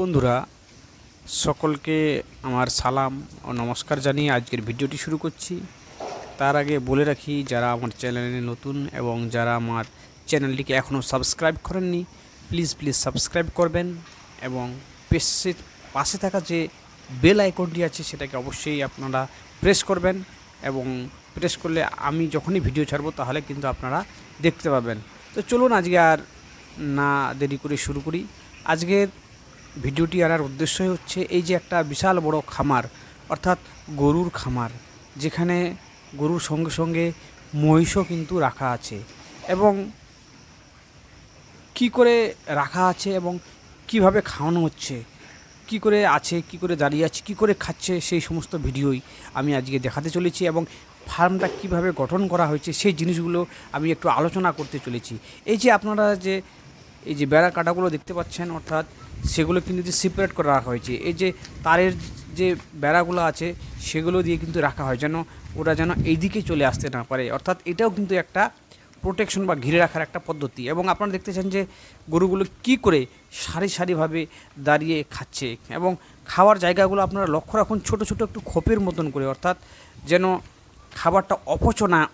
বন্ধুরা সকলকে আমার সালাম ও নমস্কার জানিয়ে আজকের ভিডিওটি শুরু করছি। তার আগে বলে রাখি, যারা আমার চ্যানেলে নতুন এবং যারা আমার চ্যানেলটিকে এখনও সাবস্ক্রাইব করেননি, প্লিজ সাবস্ক্রাইব করবেন এবং পাশে থাকা যে বেল আইকনটি আছে সেটাকে অবশ্যই আপনারা প্রেস করবেন এবং প্রেস করলে আমি যখনই ভিডিও ছাড়বো তাহলে কিন্তু আপনারা দেখতে পাবেন। তো চলুন আজকে আর না দেরি করে শুরু করি। আজকের ভিডিওটি আনার উদ্দেশ্যই হচ্ছে এই যে একটা বিশাল বড় খামার, অর্থাৎ গরুর খামার, যেখানে গরুর সঙ্গে সঙ্গে মহিষও কিন্তু রাখা আছে এবং কি করে রাখা আছে এবং কিভাবে খাওয়ানো হচ্ছে, কি করে আছে, কি করে দাঁড়িয়ে আছে, কি করে খাচ্ছে, সেই সমস্ত ভিডিওই আমি আজকে দেখাতে চলেছি এবং ফার্মটা কিভাবে গঠন করা হয়েছে সেই জিনিসগুলো আমি একটু আলোচনা করতে চলেছি। এই যে আপনারা এই যে বেড়া কাটাগুলো দেখতে পাচ্ছেন, অর্থাৎ সেগুলো কিন্তু যে সেপারেট করে রাখা হয়েছে। এই যে তারের যে বেড়াগুলো আছে সেগুলো দিয়ে কিন্তু রাখা হয়, যেন ওরা যেন এইদিকে চলে আসতে না পারে। অর্থাৎ এটাও কিন্তু একটা প্রোটেকশন বা ঘিরে রাখার একটা পদ্ধতি। এবং আপনারা দেখতেছেন যে গরুগুলো কি করে সারিভাবে দাঁড়িয়ে খাচ্ছে এবং খাওয়ার জায়গাগুলো আপনারা লক্ষ্য রাখুন ছোট ছোট একটু খোপের মতন করে, অর্থাৎ যেন খাবারটা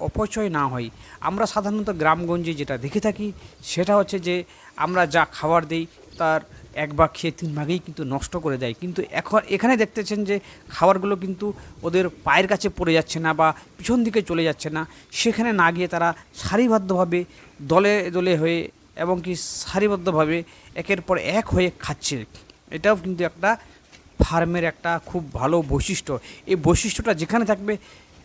অপচয় না হয়। আমরা সাধারণত গ্রামগঞ্জে যেটা দেখে থাকি সেটা হচ্ছে যে আমরা যা খাবার দিই তার এক ভাগ খেয়ে 3 ভাগেই কিন্তু নষ্ট করে দেয়, কিন্তু এখানে দেখতেছেন যে খাবারগুলো কিন্তু ওদের পায়ের কাছে পড়ে যাচ্ছে না বা পিছন দিকে চলে যাচ্ছে না, সেখানে না গিয়ে তারা সারিবদ্ধভাবে দলে দলে হয়ে এবং কি সারিবদ্ধভাবে একের পর এক হয়ে খাচ্ছে। এটাও কিন্তু একটা ফার্মের একটা খুব ভালো বৈশিষ্ট্য। এই বৈশিষ্ট্যটা যেখানে থাকবে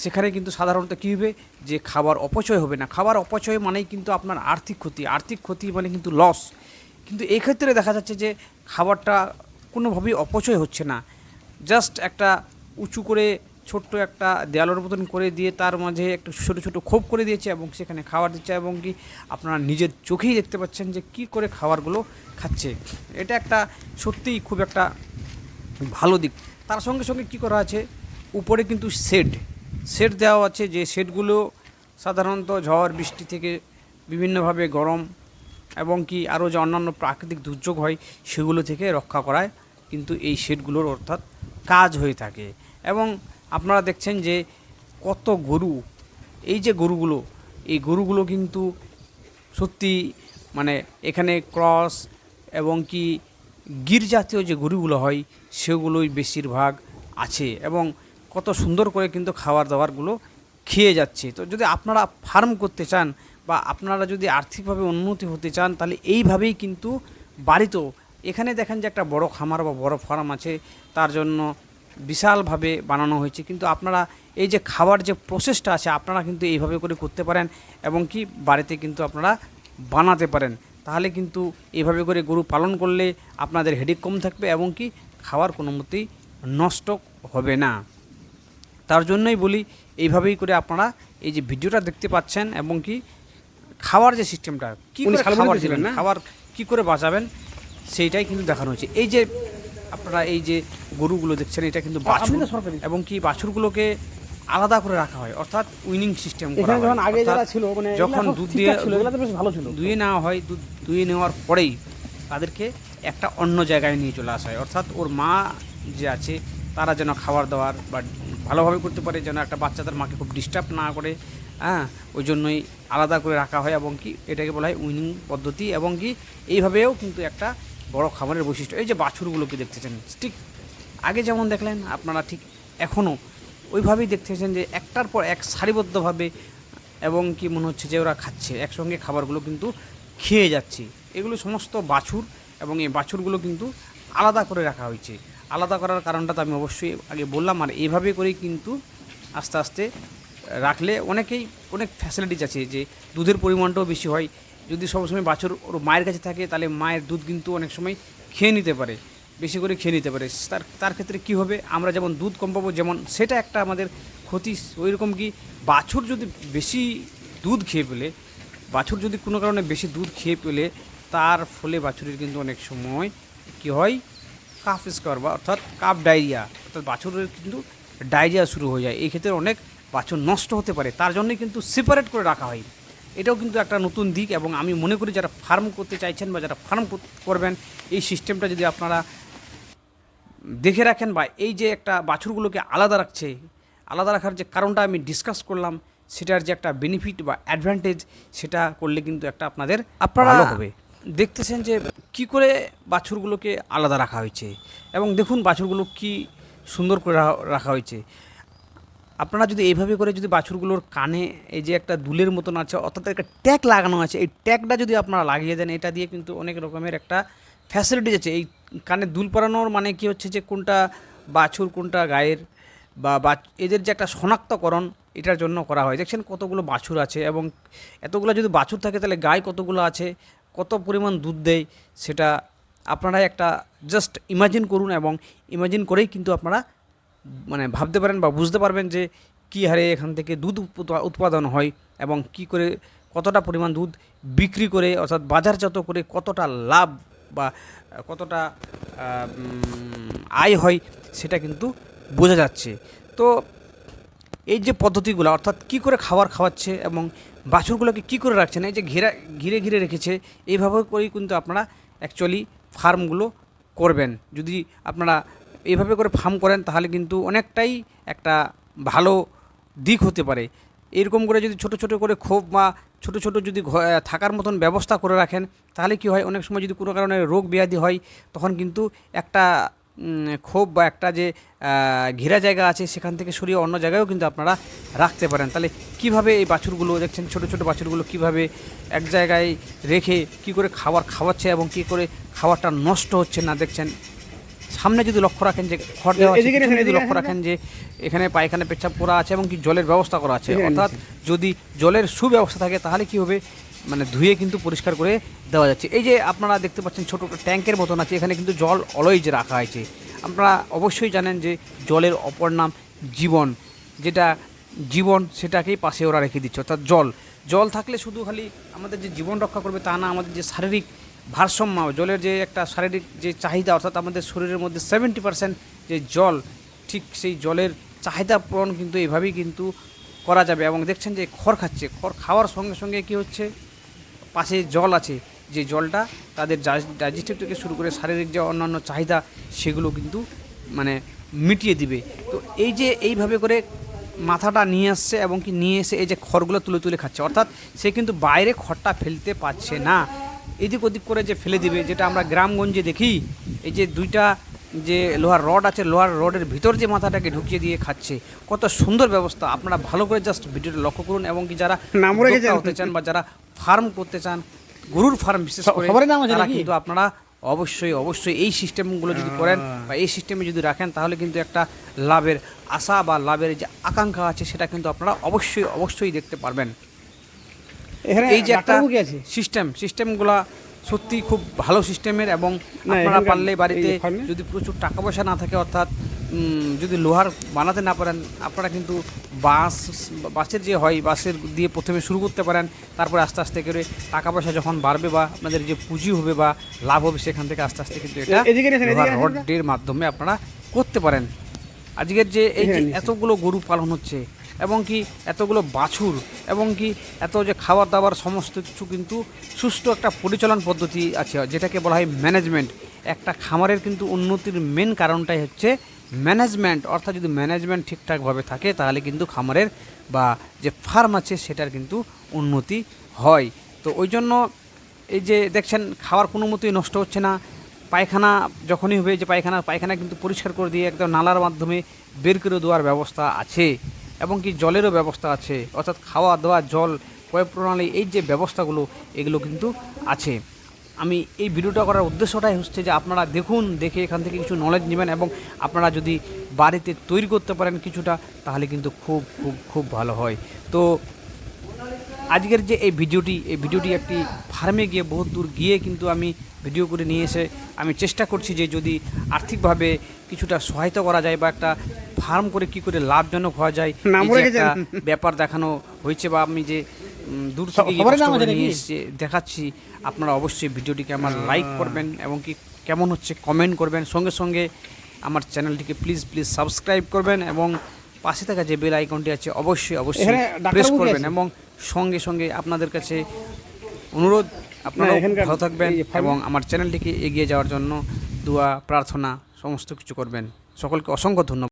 সেখানে কিন্তু সাধারণত কী হবে, যে খাবার অপচয় হবে না। খাবার অপচয় মানেই কিন্তু আপনার আর্থিক ক্ষতি মানে কিন্তু লস। কিন্তু এই ক্ষেত্রে দেখা যাচ্ছে যে খাবারটা কোনোভাবেই অপচয় হচ্ছে না, জাস্ট একটা উঁচু করে ছোট্ট একটা দেয়ালের মতন করে দিয়ে তার মাঝে একটু ছোটো ছোটো খোপ করে দিয়েছে এবং সেখানে খাবার দিচ্ছে এবং কি আপনারা নিজের চোখেই দেখতে পাচ্ছেন যে কী করে খাবারগুলো খাচ্ছে। এটা একটা সত্যিই খুব একটা ভালো দিক। তার সঙ্গে সঙ্গে কী করা আছে, উপরে কিন্তু শেড দেওয়া আছে, যে শেডগুলো সাধারণত ঝড় বৃষ্টি থেকে বিভিন্নভাবে গরম এবং কি আরও যে অন্যান্য প্রাকৃতিক দুর্যোগ হয় সেগুলো থেকে রক্ষা করায় কিন্তু এই শেডগুলোর অর্থাৎ কাজ হয়ে থাকে। এবং আপনারা দেখছেন যে কত গরু, এই যে এই গরুগুলো কিন্তু সত্যি মানে এখানে ক্রস এবং কি গির জাতীয় যে গরুগুলো হয় সেগুলোই বেশিরভাগ আছে এবং কত সুন্দর করে কিন্তু খাবার দাবারগুলো খেয়ে যাচ্ছে। তো যদি আপনারা ফার্ম করতে চান বা আপনারা যদি আর্থিকভাবে উন্নতি হতে চান তাহলে এইভাবেই কিন্তু বাড়িতেও, এখানে দেখেন যে একটা বড় খামার বা বড় ফার্ম আছে, তার জন্য বিশালভাবে বানানো হয়েছে, কিন্তু আপনারা এই যে খাবার যে প্রসেসটা আছে আপনারা কিন্তু এইভাবে করে করতে পারেন এবং কি বাড়িতে কিন্তু আপনারা বানাতে পারেন। তাহলে কিন্তু এইভাবে করে গরু পালন করলে আপনাদের হেডেক কম থাকবে এবং কি খাবার কোনো মতেই নষ্ট হবে না। তার জন্যই বলি এইভাবেই করে আপনারা এই যে ভিডিওটা দেখতে পাচ্ছেন এবং কি খাওয়ার যে সিস্টেমটা কী করে খাবার দিবেন, খাবার কী করে বাঁচাবেন সেইটাই কিন্তু দেখানো হয়েছে। এই যে আপনারা এই যে গরুগুলো দেখছেন এটা কিন্তু বাছুর এবং কি বাছুরগুলোকে আলাদা করে রাখা হয়, অর্থাৎ উইনিং সিস্টেম করা হয়। যখন দুধ দুয়ে নেওয়া হয়, দুধ দুয়ে নেওয়ার পরেই তাদেরকে একটা অন্য জায়গায় নিয়ে চলে আসা হয়, অর্থাৎ ওর মা যে আছে তারা যেন খাবার দাবার বা ভালোভাবে করতে পারে, যেন একটা বাচ্চা তার মাকে খুব ডিস্টার্ব না করে, ওই জন্যই আলাদা করে রাখা হয় এবং কি এটাকে বলা হয় উইনিং পদ্ধতি। এবং কি এইভাবেও কিন্তু একটা বড় খামারের বৈশিষ্ট্য। এই যে বাছুরগুলোকে দেখতেছেন ঠিক আগে যেমন দেখলেন আপনারা ঠিক এখনও ওইভাবেই দেখতেছেন যে একটার পর এক সারিবদ্ধভাবে এবং কি মনে হচ্ছে যে ওরা খাচ্ছে একসঙ্গে, খাবারগুলো কিন্তু খেয়ে যাচ্ছে। এগুলো সমস্ত বাছুর এবং এই বাছুরগুলো কিন্তু আলাদা করে রাখা হয়েছে। আলাদা করার কারণটা তো আমি অবশ্যই আগে বললাম, আর এইভাবে করেই কিন্তু আস্তে আস্তে রাখলে অনেক ফ্যাসিলিটিস আছে, যে দুধের পরিমাণটাও বেশি হয়। যদি সবসময় বাছুর ওর মায়ের কাছে থাকে তাহলে মায়ের দুধ কিন্তু অনেক সময় খেয়ে নিতে পারে, বেশি করে খেয়ে নিতে পারে। তার ক্ষেত্রে কী হবে, আমরা যেমন দুধ কম পাবো, যেমন সেটা একটা আমাদের ক্ষতি। ওই রকম কি বাছুর যদি বেশি দুধ খেয়ে পেলে, বাছুর যদি কোনো কারণে বেশি দুধ খেয়ে পেলে তার ফলে বাছুরের কিন্তু অনেক সময় কী হয়, কাফ স্কর বা অর্থাৎ কাফ ডায়রিয়া, অর্থাৎ বাছুরের কিন্তু ডায়রিয়া শুরু হয়ে যায়। এই ক্ষেত্রে অনেক বাছুর নষ্ট হতে পারে, তার জন্যই কিন্তু সেপারেট করে রাখা হয়। এটাও কিন্তু একটা নতুন দিক এবং আমি মনে করি যারা ফার্ম করতে চাইছেন বা যারা ফার্ম করবেন এই সিস্টেমটা যদি আপনারা দেখে রাখেন বা এই যে একটা বাছুরগুলোকে আলাদা রাখছে, আলাদা রাখার যে কারণটা আমি ডিসকাস করলাম, সেটার যে একটা বেনিফিট বা অ্যাডভান্টেজ, সেটা করলে কিন্তু একটা আপনাদের ভালো হবে। দেখতেছেন যে কি করে বাছুরগুলোকে আলাদা রাখা হয়েছে এবং দেখুন বাছুরগুলো কি সুন্দর করে রাখা হয়েছে। আপনারা যদি এইভাবে করে যদি বাছুরগুলোর কানে এই যে একটা দুলের মতন আছে, অর্থাৎ একটা ট্যাগ লাগানো আছে, এই ট্যাগটা যদি আপনারা লাগিয়ে দেন, এটা দিয়ে কিন্তু অনেক রকমের একটা ফ্যাসিলিটিস আছে। এই কানে দুল পরানোর মানে কি হচ্ছে যে কোনটা বাছুর কোনটা গায়ের বা এদের যে একটা শনাক্তকরণ, এটার জন্য করা হয়। দেখছেন কতগুলো বাছুর আছে এবং এতগুলো যদি বাছুর থাকে তাহলে গায়ে কতগুলো আছে, কত পরিমাণ দুধ দেয়, সেটা আপনারাই একটা জাস্ট ইমাজিন করুন এবং ইমাজিন করেই কিন্তু আপনারা মানে ভাবতে পারেন বা বুঝতে পারবেন যে কী হারে এখান থেকে দুধ উৎপাদন হয় এবং কি করে কতটা পরিমাণ দুধ বিক্রি করে অর্থাৎ বাজারজাত করে কতটা লাভ বা কতটা আয় হয়, সেটা কিন্তু বোঝা যাচ্ছে। তো এই যে পদ্ধতিগুলো অর্থাৎ কি করে খাবার খাওয়াচ্ছে এবং বাছুরগুলোকে কি করে রাখছেন, এই যে ঘিরে ঘিরে রেখেছে, এইভাবে করেই কিন্তু আপনারা অ্যাকচুয়ালি ফার্মগুলো করবেন। যদি আপনারা এইভাবে করে ফার্ম করেন তাহলে কিন্তু অনেকটাই একটা ভালো দিক হতে পারে। এরকম করে যদি ছোট ছোট করে খোপ বা ছোট ছোট যদি থাকার মতন ব্যবস্থা করে রাখেন, তাহলে কি হয়, অনেক সময় যদি কোনো কারণে রোগ ব্যাধি হয়, তখন কিন্তু একটা খোপ বা একটা যে ঘেরা জায়গা আছে সেখান থেকে সরিয়ে অন্য জায়গায়ও কিন্তু আপনারা রাখতে পারেন। তাহলে কিভাবে এই বাছুরগুলো দেখছেন, ছোট ছোট বাছুরগুলো কিভাবে এক জায়গায় রেখে কি করে খাবার খাওয়াচ্ছে এবং কি করে খাবারটা নষ্ট হচ্ছে না। দেখছেন সামনে যদি লক্ষ্য রাখেন যে খড় দেওয়া আছে, পিছনে যদি লক্ষ্য রাখেন যে এখানে পায়খানা পেচ্ছাপ করা আছে এবং কি জলের ব্যবস্থা করা আছে। অর্থাৎ যদি জলের সুব্যবস্থা থাকে তাহলে কি হবে, মানে ধুয়ে কিন্তু পরিষ্কার করে দেওয়া যাচ্ছে। এই যে আপনারা দেখতে পাচ্ছেন ছোটো ট্যাঙ্কের মতন আছে, এখানে কিন্তু জল অলওয়েজ রাখা হয়েছে। আপনারা অবশ্যই জানেন যে জলের অপর নাম জীবন, যেটা জীবন সেটাকেই পাশে ওরা রেখে দিচ্ছে। অর্থাৎ জল থাকলে শুধু খালি আমাদের যে জীবন রক্ষা করবে তা না, আমাদের যে শারীরিক ভারসাম্য, জলের যে একটা শারীরিক যে চাহিদা, অর্থাৎ আমাদের শরীরের মধ্যে 70% যে জল, ঠিক সেই জলের চাহিদা পূরণ কিন্তু এইভাবেই কিন্তু করা যাবে। এবং দেখছেন যে খড় খাচ্ছে, খড় খাওয়ার সঙ্গে সঙ্গে কী হচ্ছে, পাশে জল আছে, যে জলটা তাদের ডাইজেস্টিভ থেকে শুরু করে শারীরিক যে অন্যান্য চাহিদা সেগুলো কিন্তু মানে মিটিয়ে দিবে। তো এই যে এইভাবে করে মাথাটা নিয়ে আসছে এবং কি নিয়ে এসে এই যে খড়গুলো তুলে তুলে খাচ্ছে, অর্থাৎ সে কিন্তু বাইরে খড়টা ফেলতে পারছে না, এদিক ওদিক করে যে ফেলে দিবে, যেটা আমরা গ্রামগঞ্জে দেখি। এই যে দুইটা যে লোহার রড আছে, লোহার রডের ভিতর যে মাথাটাকে ঢুকিয়ে দিয়ে খাচ্ছে, কত সুন্দর ব্যবস্থা। আপনারা ভালো করে জাস্ট ভিডিওটা লক্ষ্য করুন এবং কি যারা হতে চান বা যারা ফার্ম করতে চান, গরুর ফার্ম বিশেষ করে, তারা কিন্তু আপনারা অবশ্যই এই সিস্টেমগুলো যদি করেন বা এই সিস্টেমে যদি রাখেন, তাহলে কিন্তু একটা লাভের আশা বা লাভের যে আকাঙ্ক্ষা আছে সেটা কিন্তু আপনারা অবশ্যই দেখতে পারবেন। এই যে একটা সিস্টেমগুলো সত্যি খুব ভালো সিস্টেমের এবং আপনারা পারলে বাড়িতে যদি প্রচুর টাকা পয়সা না থাকে, অর্থাৎ যদি লোহার বানাতে না পারেন, আপনারা কিন্তু বাঁশের যে হয়, বাঁশের দিয়ে প্রথমে শুরু করতে পারেন। তারপরে আস্তে আস্তে করে টাকা পয়সা যখন বাড়বে বা আপনাদের যে পুঁজি হবে বা লাভ হবে, সেখান থেকে আস্তে আস্তে কিন্তু এটা লোহার রডের মাধ্যমে আপনারা করতে পারেন। আজকের যে এই যে এতগুলো গরু পালন হচ্ছে এবং কি এতগুলো বাছুর এবং কি এত যে খাবার দাবার সমস্ত কিছু কিন্তু সুষ্ঠু একটা পরিচালন পদ্ধতি আছে, যেটাকে বলা হয় ম্যানেজমেন্ট। একটা খামারের কিন্তু উন্নতির মেন কারণটাই হচ্ছে ম্যানেজমেন্ট। অর্থাৎ যদি ম্যানেজমেন্ট ঠিকঠাকভাবে থাকে তাহলে কিন্তু খামারের বা যে ফার্ম আছে সেটার কিন্তু উন্নতি হয়। তো ওই জন্য এই যে দেখছেন খাবার কোনো মতোই নষ্ট হচ্ছে না। পায়খানা যখনই হবে, যে পায়খানা কিন্তু পরিষ্কার করে দিয়ে একদম নালার মাধ্যমে বের করে দেওয়ার ব্যবস্থা আছে এবং কি জলেরও ব্যবস্থা আছে। অর্থাৎ খাওয়া দাওয়া, জল, প্রয়োগ প্রণালী, এই যে ব্যবস্থাগুলো এগুলো কিন্তু আছে। আমি এই ভিডিওটা করার উদ্দেশ্যটাই হচ্ছে যে আপনারা দেখুন, দেখে এখান থেকে কিছু নলেজ নেবেন এবং আপনারা যদি বাড়িতে তৈরি করতে পারেন কিছুটা, তাহলে কিন্তু খুব ভালো হয়। তো আজকের যে এই ভিডিওটি একটি ফার্মে গিয়ে বহুত দূর গিয়ে কিন্তু আমি ভিডিও করে নিয়ে এসে আমি চেষ্টা করছি যে যদি আর্থিকভাবে কিছুটা সহায়তা করা যায় বা একটা ফার্ম করে কি করে লাভজনক হওয়া যায়, একটা ব্যাপার দেখানো হয়েছে বা আমি যে দূর থেকে নিয়ে এসে দেখাচ্ছি। আপনারা অবশ্যই ভিডিওটিকে আমার লাইক করবেন এবং কি কেমন হচ্ছে কমেন্ট করবেন, সঙ্গে সঙ্গে আমার চ্যানেলটিকে প্লিজ সাবস্ক্রাইব করবেন এবং পাশে থাকা যে বেল আইকনটি আছে অবশ্যই প্রেস করবেন এবং সঙ্গে আপনাদের কাছে অনুরোধ, আপনারা ভালো থাকবেন এবং আমার চ্যানেলটিকে এগিয়ে যাওয়ার জন্য দোয়া প্রার্থনা সমস্ত কিছু করবেন। সকলকে অসংখ্য ধন্যবাদ।